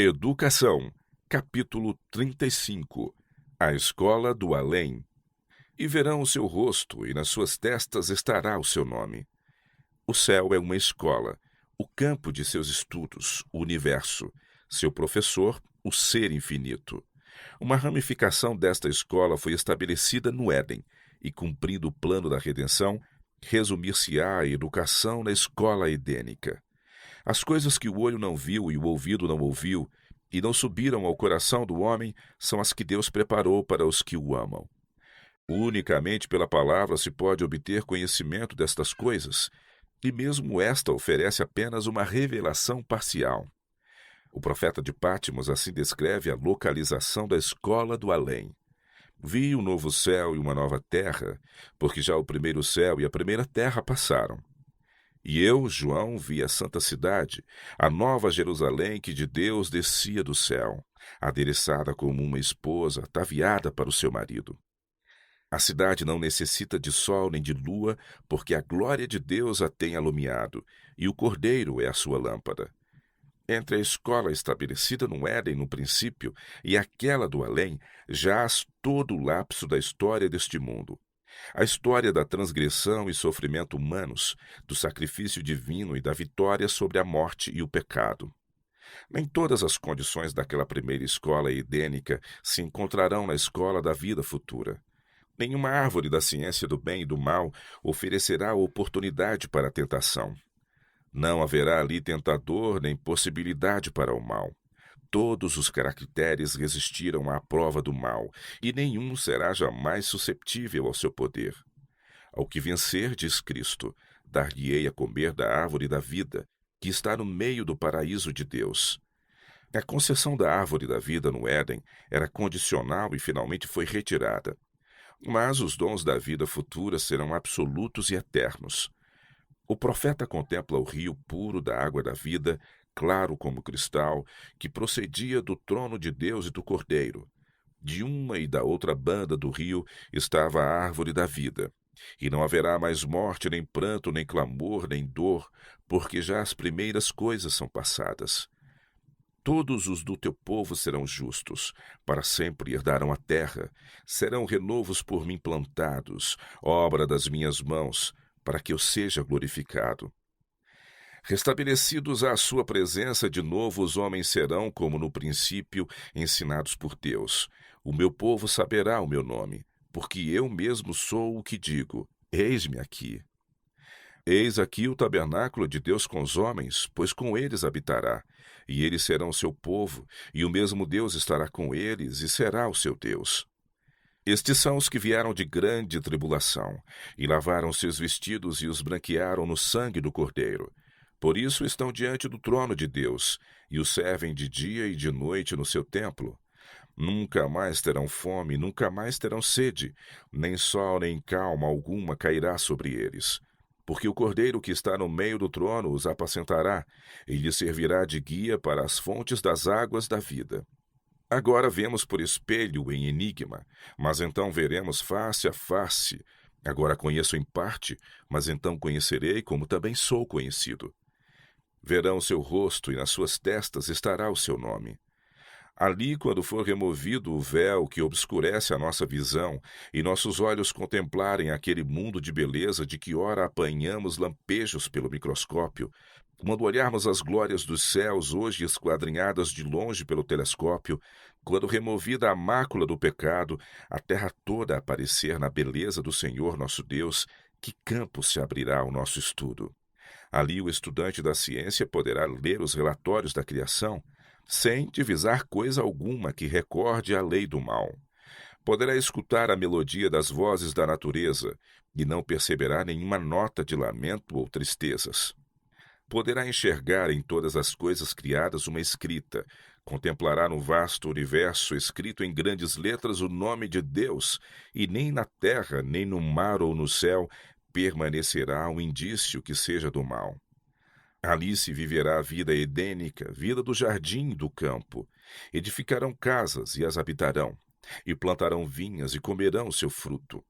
Educação, capítulo 35. A escola do além. E verão o seu rosto, e nas suas testas estará o seu nome. O céu é uma escola, o campo de seus estudos, o universo, seu professor, o ser infinito. Uma ramificação desta escola foi estabelecida no Éden, e cumprindo o plano da redenção, resumir-se-á a educação na escola edênica. As coisas que o olho não viu e o ouvido não ouviu, e não subiram ao coração do homem, são as que Deus preparou para os que o amam. Unicamente pela palavra se pode obter conhecimento destas coisas, e mesmo esta oferece apenas uma revelação parcial. O profeta de Pátimos assim descreve a localização da escola do além. Vi um novo céu e uma nova terra, porque já o primeiro céu e a primeira terra passaram. E eu, João, vi a santa cidade, a nova Jerusalém que de Deus descia do céu, adereçada como uma esposa ataviada para o seu marido. A cidade não necessita de sol nem de lua, porque a glória de Deus a tem alumiado, e o Cordeiro é a sua lâmpada. Entre a escola estabelecida no Éden no princípio e aquela do além, jaz todo o lapso da história deste mundo. A história da transgressão e sofrimento humanos, do sacrifício divino e da vitória sobre a morte e o pecado. Nem todas as condições daquela primeira escola edênica se encontrarão na escola da vida futura. Nenhuma árvore da ciência do bem e do mal oferecerá oportunidade para a tentação. Não haverá ali tentador nem possibilidade para o mal. Todos os caracteres resistiram à prova do mal, e nenhum será jamais susceptível ao seu poder. Ao que vencer, diz Cristo, dar-lhe-ei a comer da árvore da vida, que está no meio do paraíso de Deus. A concessão da árvore da vida no Éden era condicional e finalmente foi retirada. Mas os dons da vida futura serão absolutos e eternos. O profeta contempla o rio puro da água da vida, claro como cristal, que procedia do trono de Deus e do Cordeiro. De uma e da outra banda do rio estava a árvore da vida. E não haverá mais morte, nem pranto, nem clamor, nem dor, porque já as primeiras coisas são passadas. Todos os do teu povo serão justos, para sempre herdarão a terra, serão renovos por mim plantados, obra das minhas mãos, para que eu seja glorificado. Restabelecidos à sua presença de novo, os homens serão, como no princípio, ensinados por Deus. O meu povo saberá o meu nome, porque eu mesmo sou o que digo: eis-me aqui. Eis aqui o tabernáculo de Deus com os homens, pois com eles habitará, e eles serão seu povo, e o mesmo Deus estará com eles, e será o seu Deus. Estes são os que vieram de grande tribulação, e lavaram seus vestidos e os branquearam no sangue do Cordeiro. Por isso estão diante do trono de Deus, e o servem de dia e de noite no seu templo. Nunca mais terão fome, nunca mais terão sede, nem sol nem calma alguma cairá sobre eles. Porque o Cordeiro que está no meio do trono os apacentará, e lhes servirá de guia para as fontes das águas da vida. Agora vemos por espelho em enigma, mas então veremos face a face. Agora conheço em parte, mas então conhecerei como também sou conhecido. Verão o seu rosto, e nas suas testas estará o seu nome. Ali, quando for removido o véu que obscurece a nossa visão, e nossos olhos contemplarem aquele mundo de beleza de que ora apanhamos lampejos pelo microscópio, quando olharmos as glórias dos céus hoje esquadrinhadas de longe pelo telescópio, quando removida a mácula do pecado, a terra toda aparecer na beleza do Senhor nosso Deus, que campo se abrirá ao nosso estudo? Ali o estudante da ciência poderá ler os relatórios da criação, sem divisar coisa alguma que recorde a lei do mal. Poderá escutar a melodia das vozes da natureza, e não perceberá nenhuma nota de lamento ou tristezas. Poderá enxergar em todas as coisas criadas uma escrita, contemplará no vasto universo escrito em grandes letras o nome de Deus, e nem na terra, nem no mar ou no céu permanecerá um indício que seja do mal. Ali se viverá a vida edênica, vida do jardim e do campo. Edificarão casas e as habitarão, e plantarão vinhas e comerão o seu fruto.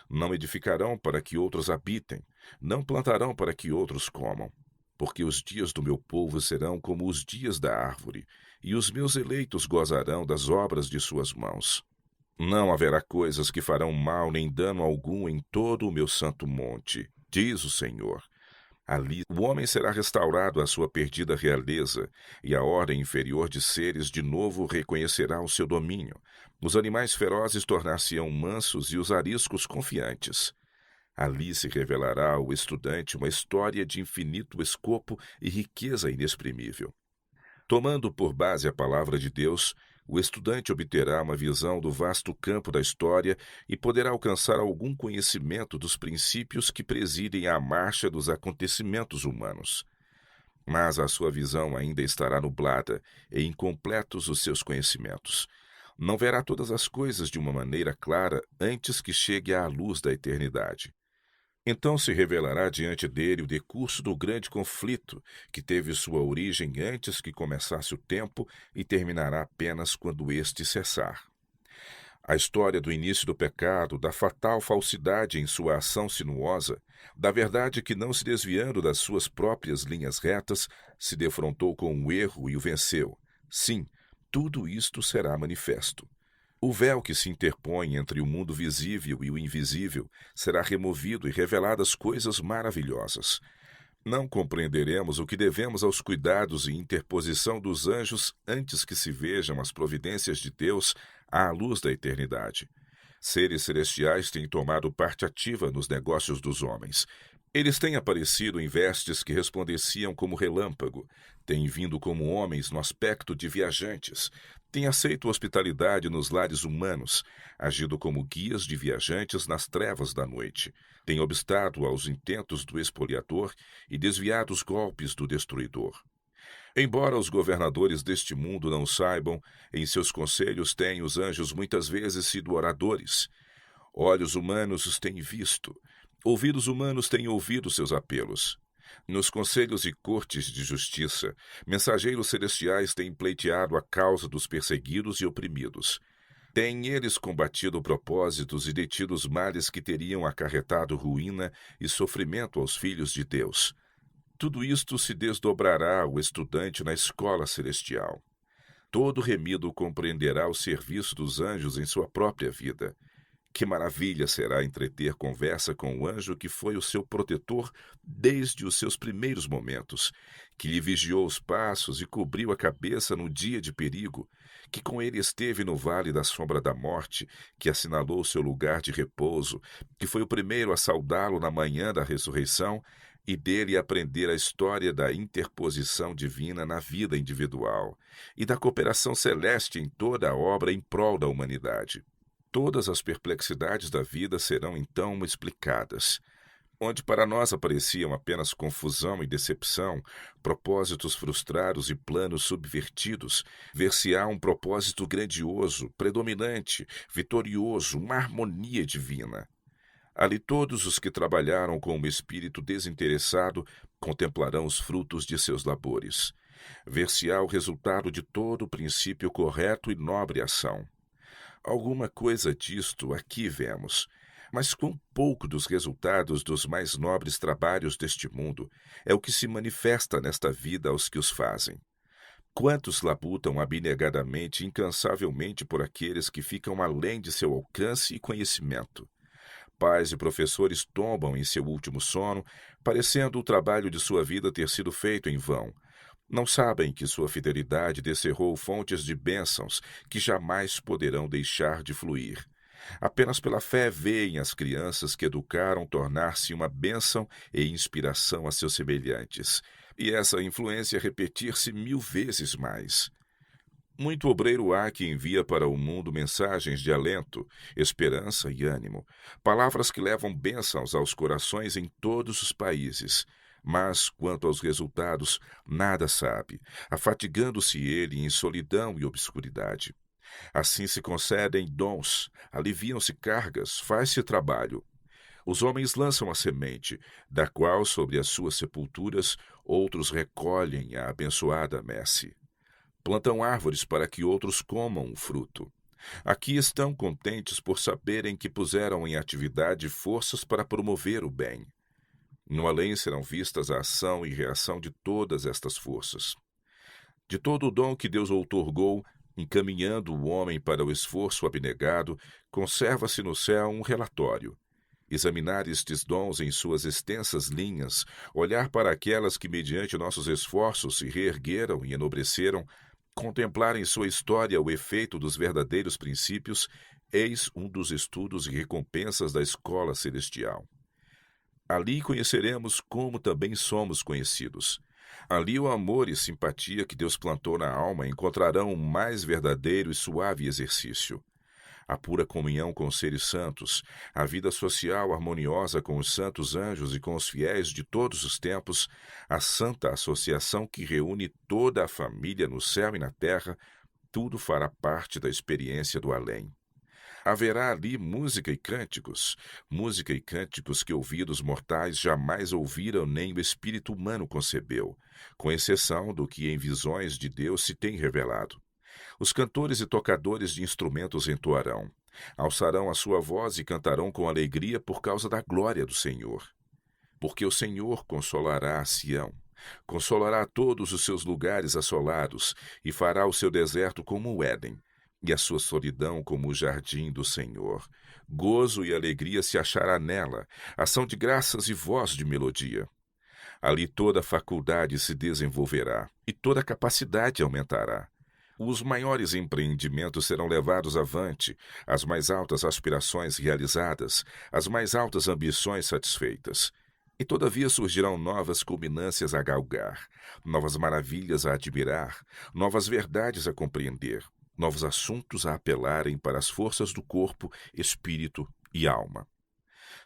Não edificarão para que outros habitem, não plantarão para que outros comam. porque os dias do meu povo serão como os dias da árvore, e os meus eleitos gozarão das obras de suas mãos. Não haverá coisas que farão mal nem dano algum em todo o meu santo monte, diz o Senhor. Ali o homem será restaurado à sua perdida realeza, e a ordem inferior de seres de novo reconhecerá o seu domínio. Os animais ferozes tornar-se-ão mansos e os ariscos confiantes. Ali se revelará ao estudante uma história de infinito escopo e riqueza inexprimível. Tomando por base a palavra de Deus, o estudante obterá uma visão do vasto campo da história e poderá alcançar algum conhecimento dos princípios que presidem à marcha dos acontecimentos humanos. Mas a sua visão ainda estará nublada e incompletos os seus conhecimentos. Não verá todas as coisas de uma maneira clara antes que chegue à luz da eternidade. Então se revelará diante dele o decurso do grande conflito, que teve sua origem antes que começasse o tempo e terminará apenas quando este cessar. A história do início do pecado, da fatal falsidade em sua ação sinuosa, da verdade que, não se desviando das suas próprias linhas retas, se defrontou com o erro e o venceu. Sim, tudo isto será manifesto. O véu que se interpõe entre o mundo visível e o invisível será removido e reveladas coisas maravilhosas. Não compreenderemos o que devemos aos cuidados e interposição dos anjos antes que se vejam as providências de Deus à luz da eternidade. Seres celestiais têm tomado parte ativa nos negócios dos homens. Eles têm aparecido em vestes que resplandeciam como relâmpago, têm vindo como homens no aspecto de viajantes, têm aceito hospitalidade nos lares humanos, agido como guias de viajantes nas trevas da noite, têm obstado aos intentos do expoliador e desviado os golpes do destruidor. Embora os governadores deste mundo não saibam, em seus conselhos têm os anjos muitas vezes sido oradores. Olhos humanos os têm visto, ouvidos humanos têm ouvido seus apelos. Nos conselhos e cortes de justiça, mensageiros celestiais têm pleiteado a causa dos perseguidos e oprimidos. Têm eles combatido propósitos e detido os males que teriam acarretado ruína e sofrimento aos filhos de Deus. Tudo isto se desdobrará ao estudante na escola celestial. Todo remido compreenderá o serviço dos anjos em sua própria vida. Que maravilha será entreter conversa com o anjo que foi o seu protetor desde os seus primeiros momentos, que lhe vigiou os passos e cobriu a cabeça no dia de perigo, que com ele esteve no vale da sombra da morte, que assinalou seu lugar de repouso, que foi o primeiro a saudá-lo na manhã da ressurreição e dele aprender a história da interposição divina na vida individual e da cooperação celeste em toda a obra em prol da humanidade. Todas as perplexidades da vida serão então explicadas. Onde para nós apareciam apenas confusão e decepção, propósitos frustrados e planos subvertidos, ver-se-á um propósito grandioso, predominante, vitorioso, uma harmonia divina. Ali todos os que trabalharam com um espírito desinteressado contemplarão os frutos de seus labores. Ver-se-á o resultado de todo o princípio correto e nobre ação. Alguma coisa disto aqui vemos, mas quão pouco dos resultados dos mais nobres trabalhos deste mundo é o que se manifesta nesta vida aos que os fazem. Quantos labutam abnegadamente e incansavelmente por aqueles que ficam além de seu alcance e conhecimento. Pais e professores tombam em seu último sono, parecendo o trabalho de sua vida ter sido feito em vão. Não sabem que sua fidelidade descerrou fontes de bênçãos que jamais poderão deixar de fluir. Apenas pela fé veem as crianças que educaram tornar-se uma bênção e inspiração a seus semelhantes, e essa influência repetir-se 1000 vezes mais. Muito obreiro há que envia para o mundo mensagens de alento, esperança e ânimo, palavras que levam bênçãos aos corações em todos os países. Mas, quanto aos resultados, nada sabe, afatigando-se ele em solidão e obscuridade. Assim se concedem dons, aliviam-se cargas, faz-se trabalho. Os homens lançam a semente, da qual, sobre as suas sepulturas, outros recolhem a abençoada messe. Plantam árvores para que outros comam o fruto. Aqui estão contentes por saberem que puseram em atividade forças para promover o bem. No além serão vistas a ação e reação de todas estas forças. De todo o dom que Deus outorgou, encaminhando o homem para o esforço abnegado, conserva-se no céu um relatório. Examinar estes dons em suas extensas linhas, olhar para aquelas que, mediante nossos esforços, se reergueram e enobreceram, contemplar em sua história o efeito dos verdadeiros princípios, eis um dos estudos e recompensas da escola celestial. Ali conheceremos como também somos conhecidos. Ali o amor e simpatia que Deus plantou na alma encontrarão um mais verdadeiro e suave exercício. A pura comunhão com os seres santos, a vida social harmoniosa com os santos anjos e com os fiéis de todos os tempos, a santa associação que reúne toda a família no céu e na terra, tudo fará parte da experiência do além. Haverá ali música e cânticos que ouvidos mortais jamais ouviram nem o espírito humano concebeu, com exceção do que em visões de Deus se tem revelado. Os cantores e tocadores de instrumentos entoarão, alçarão a sua voz e cantarão com alegria por causa da glória do Senhor. Porque o Senhor consolará a Sião, consolará todos os seus lugares assolados e fará o seu deserto como o Éden, e a sua solidão como o jardim do Senhor. Gozo e alegria se achará nela, ação de graças e voz de melodia. Ali toda a faculdade se desenvolverá, e toda a capacidade aumentará. Os maiores empreendimentos serão levados avante, as mais altas aspirações realizadas, as mais altas ambições satisfeitas. E todavia surgirão novas culminâncias a galgar, novas maravilhas a admirar, novas verdades a compreender, novos assuntos a apelarem para as forças do corpo, espírito e alma.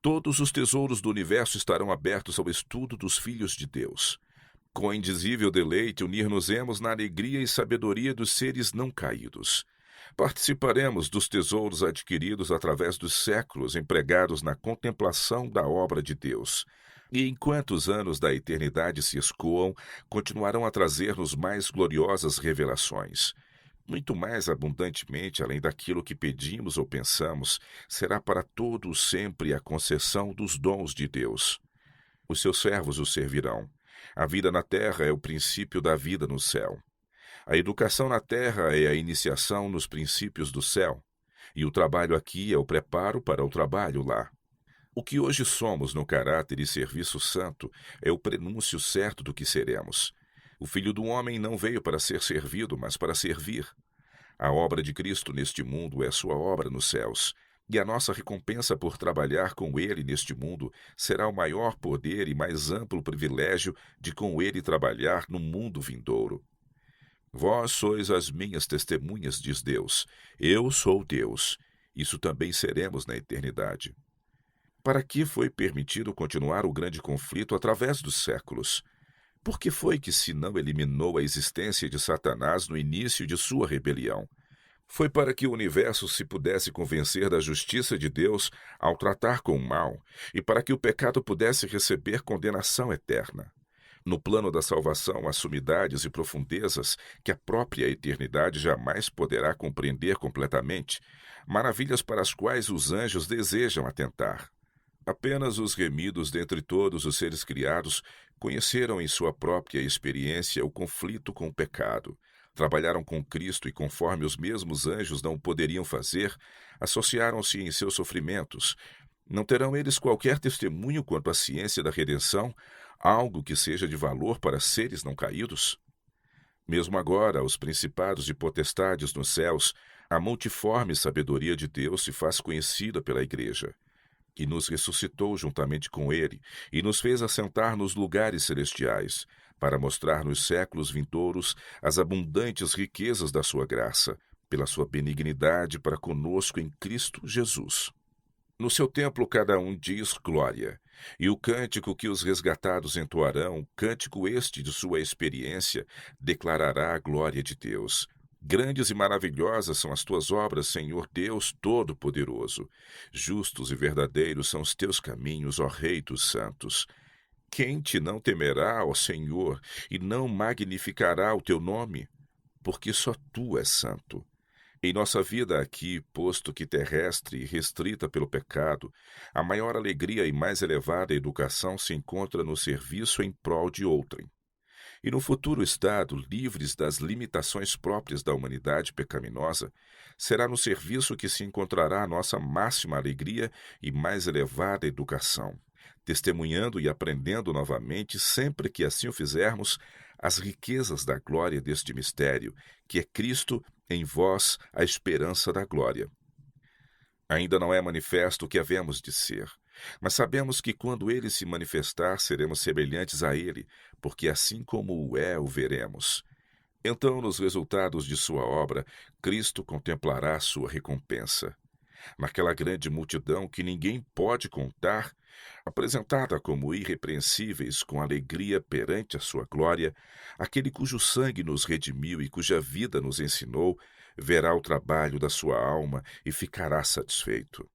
Todos os tesouros do universo estarão abertos ao estudo dos filhos de Deus. Com indizível deleite, unir-nos-emos na alegria e sabedoria dos seres não caídos. Participaremos dos tesouros adquiridos através dos séculos empregados na contemplação da obra de Deus. E enquanto os anos da eternidade se escoam, continuarão a trazer-nos mais gloriosas revelações. Muito mais abundantemente, além daquilo que pedimos ou pensamos, será para todos sempre a concessão dos dons de Deus. Os seus servos o servirão. A vida na terra é o princípio da vida no céu. A educação na terra é a iniciação nos princípios do céu, e o trabalho aqui é o preparo para o trabalho lá. O que hoje somos no caráter e serviço santo é o prenúncio certo do que seremos. O Filho do Homem não veio para ser servido, mas para servir. A obra de Cristo neste mundo é sua obra nos céus, e a nossa recompensa por trabalhar com Ele neste mundo será o maior poder e mais amplo privilégio de com Ele trabalhar no mundo vindouro. Vós sois as minhas testemunhas, diz Deus. Eu sou Deus. Isso também seremos na eternidade. Para que foi permitido continuar o grande conflito através dos séculos? Por que foi que se não eliminou a existência de Satanás no início de sua rebelião? Foi para que o universo se pudesse convencer da justiça de Deus ao tratar com o mal, e para que o pecado pudesse receber condenação eterna. No plano da salvação há sumidades e profundezas que a própria eternidade jamais poderá compreender completamente, maravilhas para as quais os anjos desejam atentar. Apenas os remidos dentre todos os seres criados conheceram em sua própria experiência o conflito com o pecado, trabalharam com Cristo e, conforme os mesmos anjos não poderiam fazer, associaram-se em seus sofrimentos. Não terão eles qualquer testemunho quanto à ciência da redenção, algo que seja de valor para seres não caídos? Mesmo agora, aos principados e potestades nos céus, a multiforme sabedoria de Deus se faz conhecida pela Igreja, que nos ressuscitou juntamente com Ele e nos fez assentar nos lugares celestiais, para mostrar nos séculos vindouros as abundantes riquezas da sua graça, pela sua benignidade para conosco em Cristo Jesus. No seu templo cada um diz glória, e o cântico que os resgatados entoarão, cântico este de sua experiência, declarará a glória de Deus. Grandes e maravilhosas são as tuas obras, Senhor Deus Todo-Poderoso. Justos e verdadeiros são os teus caminhos, ó Rei dos santos. Quem te não temerá, ó Senhor, e não magnificará o teu nome? Porque só tu és santo. Em nossa vida aqui, posto que terrestre e restrita pelo pecado, a maior alegria e mais elevada educação se encontra no serviço em prol de outrem. E no futuro estado, livres das limitações próprias da humanidade pecaminosa, será no serviço que se encontrará a nossa máxima alegria e mais elevada educação, testemunhando e aprendendo novamente, sempre que assim o fizermos, as riquezas da glória deste mistério, que é Cristo em vós, a esperança da glória. Ainda não é manifesto o que havemos de ser, mas sabemos que quando ele se manifestar, seremos semelhantes a ele, porque assim como o é, o veremos. Então, nos resultados de sua obra, Cristo contemplará sua recompensa. Naquela grande multidão que ninguém pode contar, apresentada como irrepreensíveis com alegria perante a sua glória, aquele cujo sangue nos redimiu e cuja vida nos ensinou, verá o trabalho da sua alma e ficará satisfeito.